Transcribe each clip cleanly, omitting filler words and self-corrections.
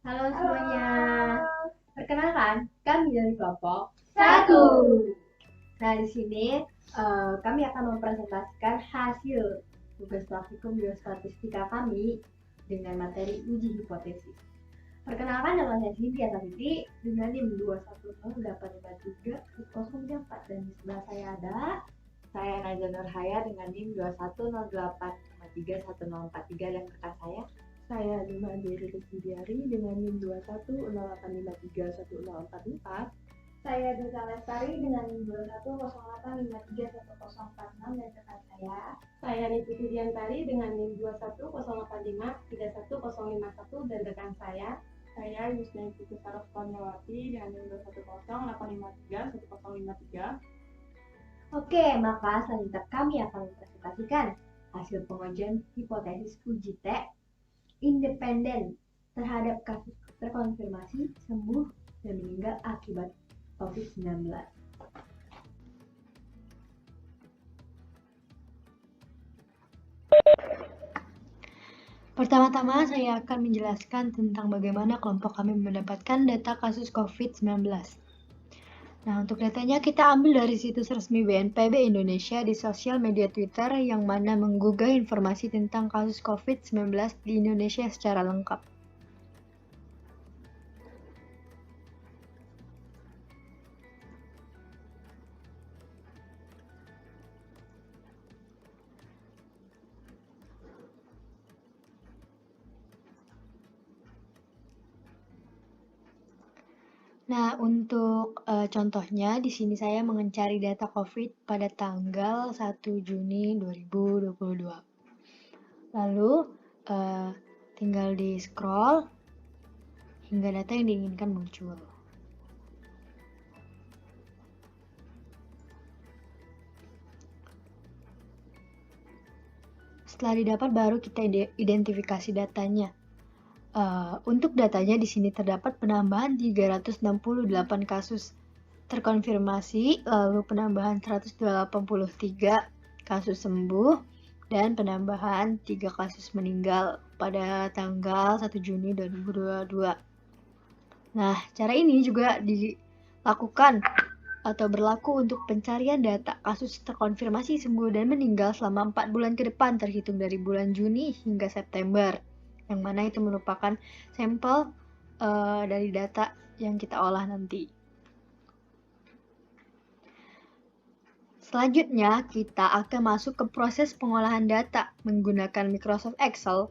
Halo semuanya, perkenalkan kami dari kelompok Satu. Nah, di sini kami akan mempresentasikan hasil tugas praktikum biostatistika kami dengan materi uji hipotesis. Perkenalkan, nama saya Cynthia Savitri dengan NIM 210853004 dan di sebelah saya ada Saya Naja Nurhaya dengan NIM 210853104 dan kakak saya Lima Dery Lusidiari dengan NIM 210853104. Saya Duta Lestari dengan NIM 210853104 dan rekan saya. Saya Niti Diantari dengan NIM 210853101 dan rekan saya. Saya Yusna Putri Saraswanyawati dengan NIM 21085310153. Oke, maka selanjutnya kami akan mempresentasikan hasil pengujian hipotesis uji T independen terhadap kasus terkonfirmasi sembuh dan meninggal akibat COVID-19. Pertama-tama saya akan menjelaskan tentang bagaimana kelompok kami mendapatkan data kasus COVID-19. Nah, untuk datanya kita ambil dari situs resmi BNPB Indonesia di sosial media Twitter yang mana menggugah informasi tentang kasus COVID-19 di Indonesia secara lengkap. Nah, untuk contohnya di sini saya mencari data COVID pada tanggal 1 Juni 2022. Lalu tinggal di scroll hingga data yang diinginkan muncul. Setelah didapat baru kita identifikasi datanya. Untuk datanya di sini terdapat penambahan 368 kasus terkonfirmasi, lalu penambahan 183 kasus sembuh, dan penambahan 3 kasus meninggal pada tanggal 1 Juni 2022. Nah, cara ini juga dilakukan atau berlaku untuk pencarian data kasus terkonfirmasi sembuh dan meninggal selama 4 bulan ke depan terhitung dari bulan Juni hingga September, yang mana itu merupakan sampel dari data yang kita olah nanti. Selanjutnya, kita akan masuk ke proses pengolahan data menggunakan Microsoft Excel,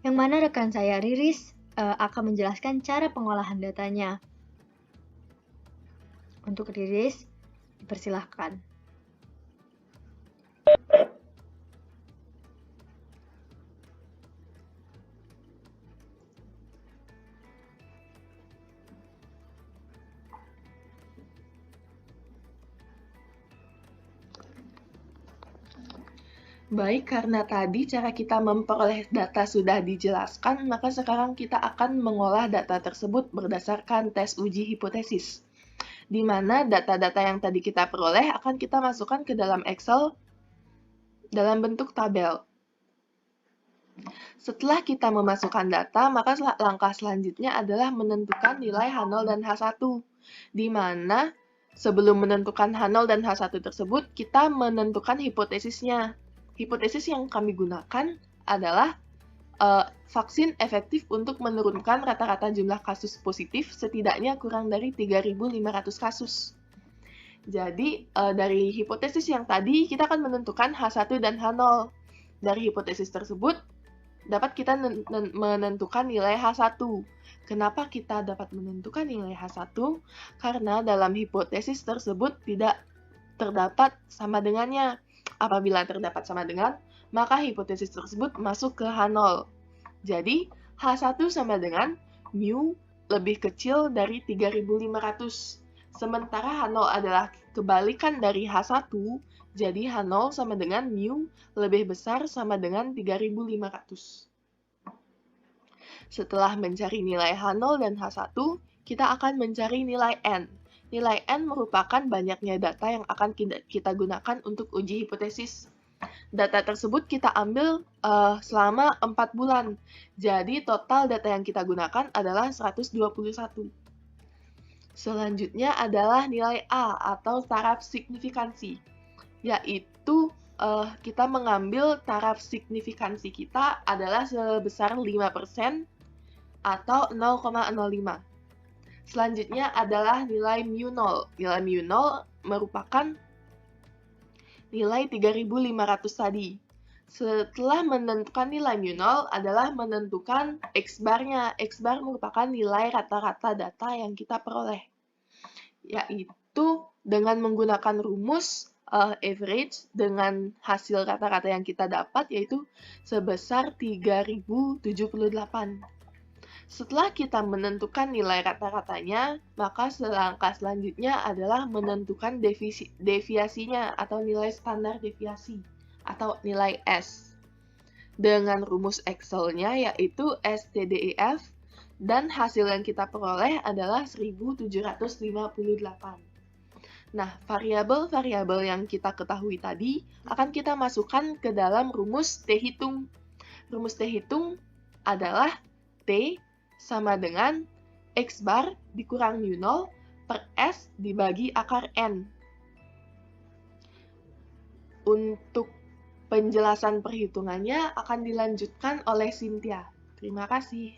yang mana rekan saya Riris akan menjelaskan cara pengolahan datanya. Untuk Riris, dipersilahkan. Baik, karena tadi cara kita memperoleh data sudah dijelaskan, maka sekarang kita akan mengolah data tersebut berdasarkan tes uji hipotesis, di mana data-data yang tadi kita peroleh akan kita masukkan ke dalam Excel dalam bentuk tabel. Setelah kita memasukkan data, maka langkah selanjutnya adalah menentukan nilai H0 dan H1, di mana sebelum menentukan H0 dan H1 tersebut, kita menentukan hipotesisnya. Hipotesis yang kami gunakan adalah vaksin efektif untuk menurunkan rata-rata jumlah kasus positif setidaknya kurang dari 3.500 kasus. Jadi, dari hipotesis yang tadi, kita akan menentukan H1 dan H0. Dari hipotesis tersebut, dapat kita menentukan nilai H1. Kenapa kita dapat menentukan nilai H1? Karena dalam hipotesis tersebut tidak terdapat sama dengannya. Apabila terdapat sama dengan, maka hipotesis tersebut masuk ke H0. Jadi, H1 sama dengan mu lebih kecil dari 3.500. Sementara H0 adalah kebalikan dari H1, jadi H0 sama dengan mu lebih besar sama dengan 3.500. Setelah mencari nilai H0 dan H1, kita akan mencari nilai N. Nilai N merupakan banyaknya data yang akan kita gunakan untuk uji hipotesis. Data tersebut kita ambil selama 4 bulan. Jadi total data yang kita gunakan adalah 121. Selanjutnya adalah nilai A atau taraf signifikansi, yaitu kita mengambil taraf signifikansi kita adalah sebesar 5% atau 0,05. Selanjutnya adalah nilai mu0. Nilai mu0 merupakan nilai 3.500 tadi. Setelah menentukan nilai mu0 adalah menentukan X-bar-nya. X-bar merupakan nilai rata-rata data yang kita peroleh, yaitu dengan menggunakan rumus average dengan hasil rata-rata yang kita dapat yaitu sebesar 3078. Setelah kita menentukan nilai rata-ratanya, maka langkah selanjutnya adalah menentukan deviasinya atau nilai standar deviasi atau nilai S. Dengan rumus Excel-nya yaitu STDEF dan hasil yang kita peroleh adalah 1758. Nah, variabel-variabel yang kita ketahui tadi akan kita masukkan ke dalam rumus T hitung. Rumus T hitung adalah T sama dengan X bar dikurang mu0 per S dibagi akar N. Untuk penjelasan perhitungannya akan dilanjutkan oleh Cynthia. Terima kasih.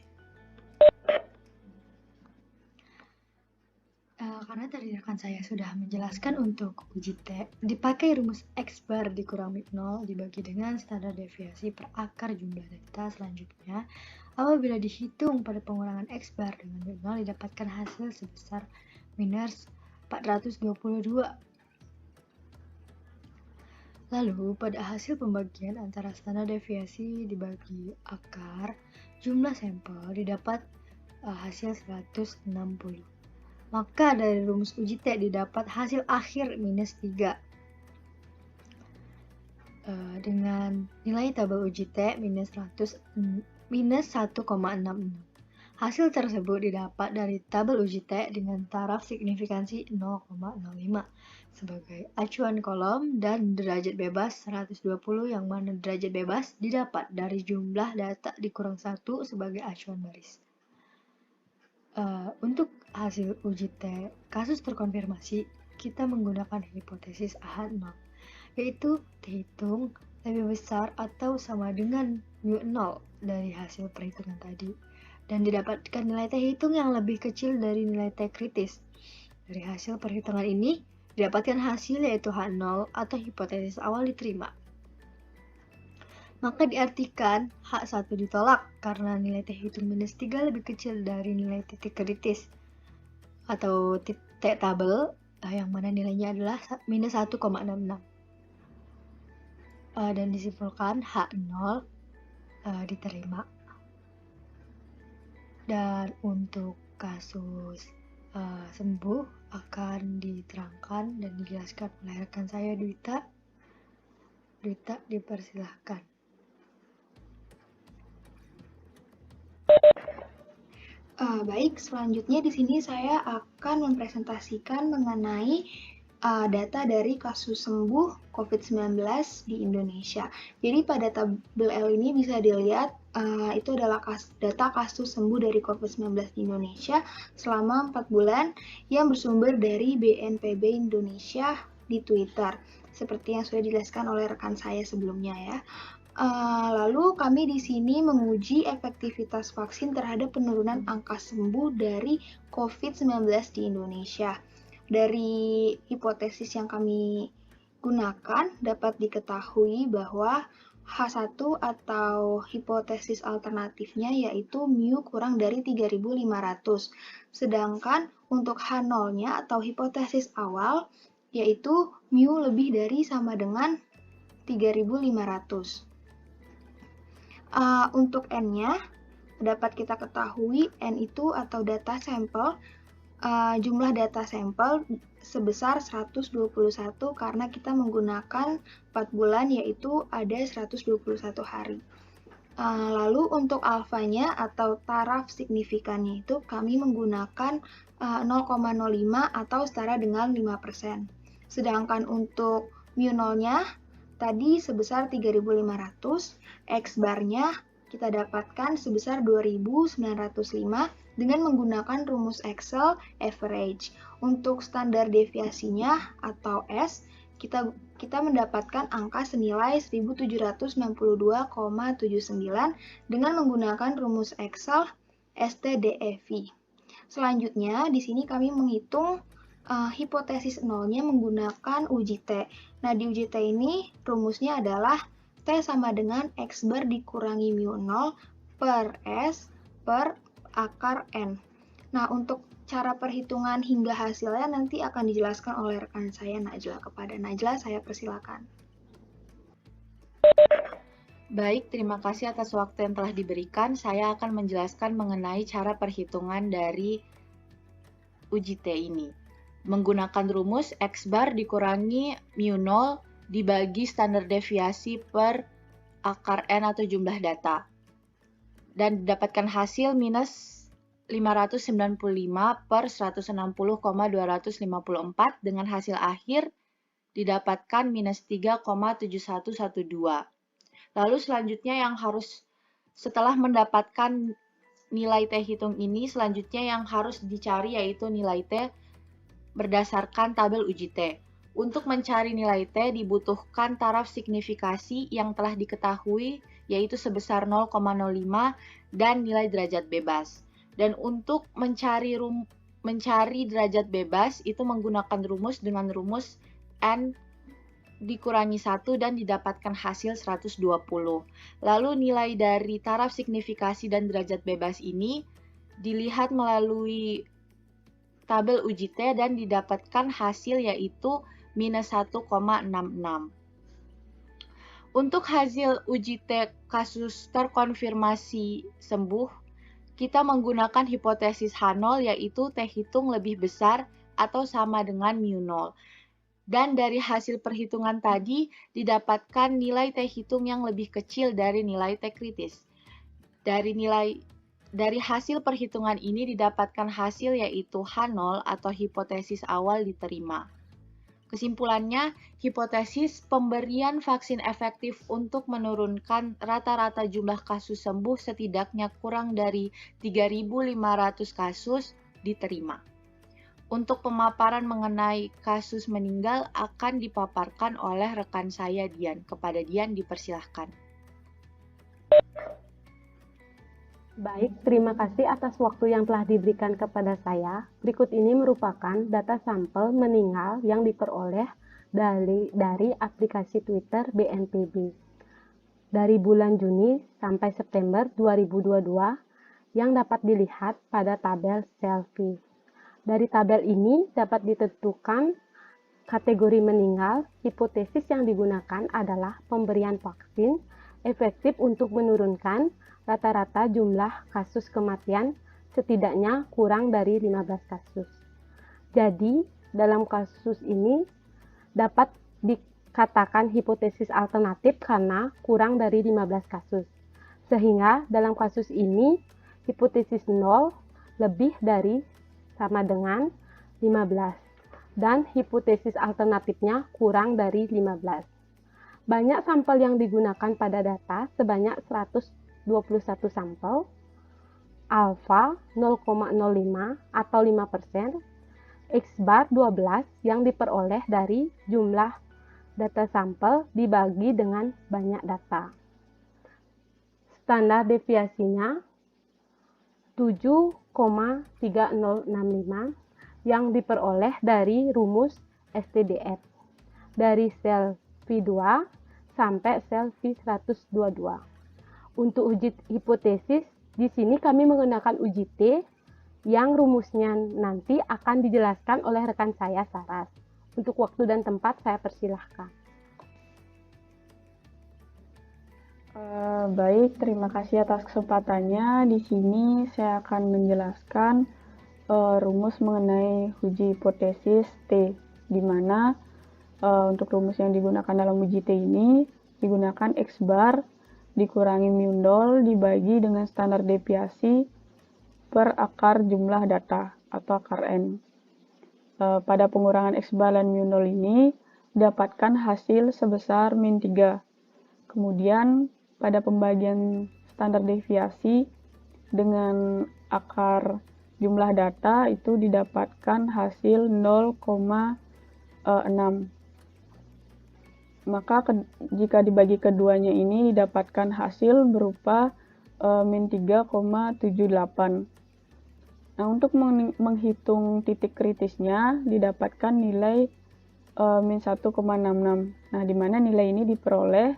Karena tadi rekan saya sudah menjelaskan untuk uji T, dipakai rumus X bar dikurang mu0 dibagi dengan standar deviasi per akar jumlah data selanjutnya. Apabila dihitung pada pengurangan X bar dengan mu0 didapatkan hasil sebesar minus 422. Lalu pada hasil pembagian antara standar deviasi dibagi akar jumlah sampel didapat hasil 160. Maka dari rumus uji T didapat hasil akhir minus 3. Dengan nilai tabel uji T minus 1,66. Hasil tersebut didapat dari tabel uji T dengan taraf signifikansi 0,05 sebagai acuan kolom dan derajat bebas 120 yang mana derajat bebas didapat dari jumlah data dikurang 1 sebagai acuan baris. Untuk hasil uji T kasus terkonfirmasi, kita menggunakan hipotesis AH0, yaitu T hitung lebih besar atau sama dengan mu0 dari hasil perhitungan tadi, dan didapatkan nilai T hitung yang lebih kecil dari nilai T kritis. Dari hasil perhitungan ini, didapatkan hasil yaitu H0 atau hipotesis awal diterima. Maka diartikan H1 ditolak karena nilai T hitung minus 3 lebih kecil dari nilai titik kritis atau T tabel yang mana nilainya adalah minus 1,66. Dan disimpulkan H0 diterima. Dan untuk kasus sembuh akan diterangkan dan dijelaskan oleh rekan saya Dwita. Dwita, dipersilahkan. Baik, selanjutnya di sini saya akan mempresentasikan mengenai data dari kasus sembuh COVID-19 di Indonesia. Jadi pada tabel L ini bisa dilihat itu adalah data kasus sembuh dari COVID-19 di Indonesia selama 4 bulan yang bersumber dari BNPB Indonesia di Twitter, seperti yang sudah dijelaskan oleh rekan saya sebelumnya ya. Lalu kami di sini menguji efektivitas vaksin terhadap penurunan angka sembuh dari COVID-19 di Indonesia. Dari hipotesis yang kami gunakan dapat diketahui bahwa H1 atau hipotesis alternatifnya yaitu mu kurang dari 3.500. Sedangkan untuk H0-nya atau hipotesis awal yaitu mu lebih dari sama dengan 3.500. Untuk N-nya dapat kita ketahui N itu atau data sampel, jumlah data sampel sebesar 121 karena kita menggunakan 4 bulan yaitu ada 121 hari. Lalu untuk alfanya atau taraf signifikannya itu kami menggunakan 0,05 atau setara dengan 5%. Sedangkan untuk mu0-nya tadi sebesar 3.500, X barnya kita dapatkan sebesar 2.905 dengan menggunakan rumus Excel average. Untuk standar deviasinya atau S, kita mendapatkan angka senilai 1762,79 dengan menggunakan rumus Excel STDEV. Selanjutnya, di sini kami menghitung hipotesis nolnya menggunakan uji T. Nah, di uji T ini rumusnya adalah T sama dengan X bar dikurangi mu 0 per S per akar N. Nah, untuk cara perhitungan hingga hasilnya nanti akan dijelaskan oleh rekan saya Najla. Kepada Najla, saya persilakan. Baik, terima kasih atas waktu yang telah diberikan. Saya akan menjelaskan mengenai cara perhitungan dari uji T ini. Menggunakan rumus X bar dikurangi mu 0 dibagi standar deviasi per akar N atau jumlah data. Dan didapatkan hasil minus 595 per 160,254 dengan hasil akhir didapatkan minus 3,7112. Lalu selanjutnya yang harus setelah mendapatkan nilai T hitung ini, selanjutnya yang harus dicari yaitu nilai T berdasarkan tabel uji T. Untuk mencari nilai T dibutuhkan taraf signifikasi yang telah diketahui yaitu sebesar 0,05 dan nilai derajat bebas. Dan untuk mencari derajat bebas itu menggunakan rumus dengan rumus N dikurangi 1 dan didapatkan hasil 120. Lalu nilai dari taraf signifikasi dan derajat bebas ini dilihat melalui tabel uji T dan didapatkan hasil yaitu minus 1,66. Untuk hasil uji T kasus terkonfirmasi sembuh, kita menggunakan hipotesis H0 yaitu T hitung lebih besar atau sama dengan mu 0. Dan dari hasil perhitungan tadi didapatkan nilai T hitung yang lebih kecil dari nilai T kritis. Dari hasil perhitungan ini didapatkan hasil yaitu H0 atau hipotesis awal diterima. Kesimpulannya, hipotesis pemberian vaksin efektif untuk menurunkan rata-rata jumlah kasus sembuh setidaknya kurang dari 3.500 kasus diterima. Untuk pemaparan mengenai kasus meninggal akan dipaparkan oleh rekan saya Dian. Kepada Dian dipersilahkan. Baik, terima kasih atas waktu yang telah diberikan kepada saya. Berikut ini merupakan data sampel meninggal yang diperoleh dari aplikasi Twitter BNPB. Dari bulan Juni sampai September 2022 yang dapat dilihat pada tabel selfie. Dari tabel ini dapat ditentukan kategori meninggal. Hipotesis yang digunakan adalah pemberian vaksin efektif untuk menurunkan rata-rata jumlah kasus kematian setidaknya kurang dari 15 kasus. Jadi, dalam kasus ini dapat dikatakan hipotesis alternatif karena kurang dari 15 kasus. Sehingga dalam kasus ini hipotesis 0 lebih dari sama dengan 15 dan hipotesis alternatifnya kurang dari 15. Banyak sampel yang digunakan pada data sebanyak 121 sampel, alfa 0,05 atau 5%, X bar 12 yang diperoleh dari jumlah data sampel dibagi dengan banyak data. Standar deviasinya 7,3065 yang diperoleh dari rumus STDF dari sel V2 sampai sel V122. Untuk uji hipotesis, di sini kami menggunakan uji T yang rumusnya nanti akan dijelaskan oleh rekan saya Saras. Untuk waktu dan tempat saya persilahkan. Baik, terima kasih atas kesempatannya. Di sini saya akan menjelaskan rumus mengenai uji hipotesis T, di mana untuk rumus yang digunakan dalam uji T ini digunakan X bar dikurangi mu 0 dibagi dengan standar deviasi per akar jumlah data atau akar N. Pada pengurangan X bar dan mu 0 ini didapatkan hasil sebesar min 3. Kemudian pada pembagian standar deviasi dengan akar jumlah data itu didapatkan hasil 0,6. Maka jika dibagi keduanya ini didapatkan hasil berupa min 3,78. Nah, untuk menghitung titik kritisnya didapatkan nilai min 1,66. Nah, di mana nilai ini diperoleh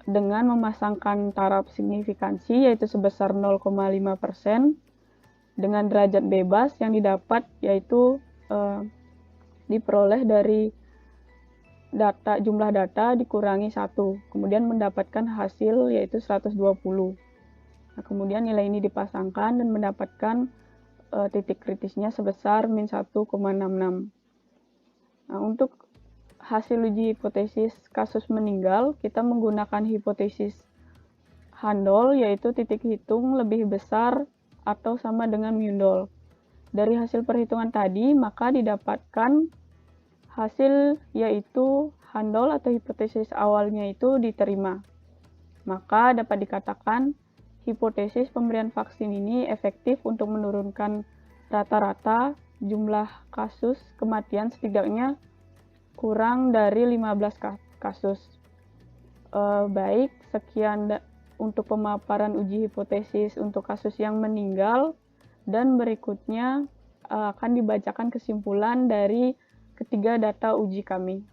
dengan memasangkan taraf signifikansi yaitu sebesar 0,5% dengan derajat bebas yang didapat yaitu diperoleh dari jumlah data dikurangi 1, kemudian mendapatkan hasil yaitu 120. Nah, kemudian nilai ini dipasangkan dan mendapatkan titik kritisnya sebesar min 1,66. Nah, untuk hasil uji hipotesis kasus meninggal, kita menggunakan hipotesis Handol, yaitu titik hitung lebih besar atau sama dengan Mundell. Dari hasil perhitungan tadi, maka didapatkan hasil yaitu Handol atau hipotesis awalnya itu diterima. Maka dapat dikatakan hipotesis pemberian vaksin ini efektif untuk menurunkan rata-rata jumlah kasus kematian setidaknya kurang dari 15 kasus. Baik, sekian untuk pemaparan uji hipotesis untuk kasus yang meninggal, dan berikutnya akan dibacakan kesimpulan dari ketiga data uji kami.